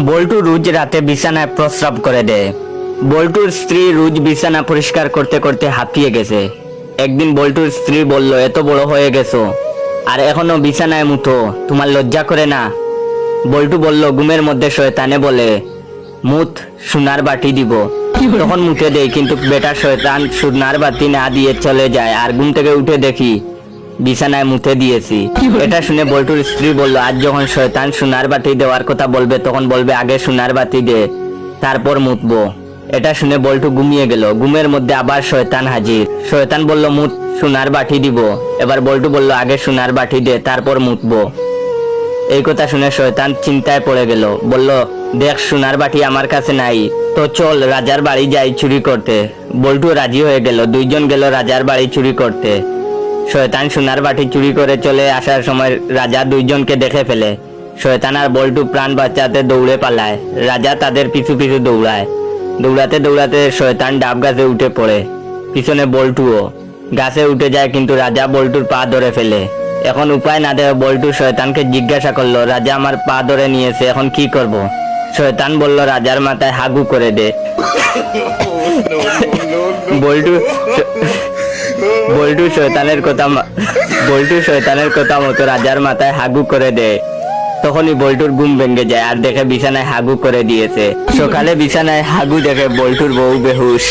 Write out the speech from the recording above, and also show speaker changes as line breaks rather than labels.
বল্টু রোজ রাতে বিছানায় প্রস্রাব করে দেয়। বল্টুর স্ত্রী রোজ বিছানা পরিষ্কার করতে করতে হাঁপিয়ে গেছে। একদিন বল্টুর স্ত্রী বলল, এত বড় হয়ে গেছো আর এখনো বিছানায় মুতো, তোমার লজ্জা করে না? বল্টু বলল, ঘুমের মধ্যে শয়তানে বলে মুত, সোনার বাটি দিব। তখন মুতে দেই, কিন্তু বেটা শয়তান সোনার বাতি না দিয়ে চলে যায়, আর ঘুম থেকে উঠে দেখি বিছানায় মুতে দিয়েছি। এটা শুনে বল্টুর স্ত্রী বলল, আজ যখন শয়তান সোনার বাতি দেওয়ার কথা বলবে তখন বলবে আগে সোনার বাতি দে, তারপর মুতবো। এটা শুনে বল্টু ঘুমিয়ে গেল। ঘুমের মধ্যে আবার শয়তান হাজির। শয়তান বলল, মুত, সোনার বাটি দিব। এবার বল্টু বলল, আগে সোনার বাটি দে, তারপর মুতবো। এই কথা শুনে শয়তান চিন্তায় পড়ে গেল। বলল, দেখ, সোনার বাটি আমার কাছে নাই, তো চল রাজার বাড়ি যাই চুরি করতে। বল্টু রাজি হয়ে গেল। দুইজন গেল রাজার বাড়ি চুরি করতে। শয়তান সোনার বাটি চুরি করে চলে আসার সময় রাজা দুইজনকে দেখে ফেলে। শয়তান আর বল্টু প্রাণ বাঁচাতে দৌড়ে পালায়। রাজা তাদের পিছু পিছু দৌড়ায়। দৌড়াতে দৌড়াতে শয়তান ডাব গাছে উঠে পড়ে। পিছনে বল্টুও গাছে উঠে যায়, কিন্তু রাজা বল্টুর পা ধরে ফেলে। এখন উপায় না দেখে বল্টু শয়তানকে জিজ্ঞাসা করলো, রাজা আমার পা ধরে নিয়েছে, এখন কি করব? শয়তান বলল, রাজার মাথায় হাগু করে দে। বল্টু বল্টু শয়তানের কথা মতো রাজার মাথায় হাগু করে দেয়। তখনই বল্টুর ঘুম ভেঙে যায় আর দেখে বিছানায় হাগু করে দিয়েছে। সকালে বিছানায় হাগু দেখে বল্টুর বউ বেহুশ।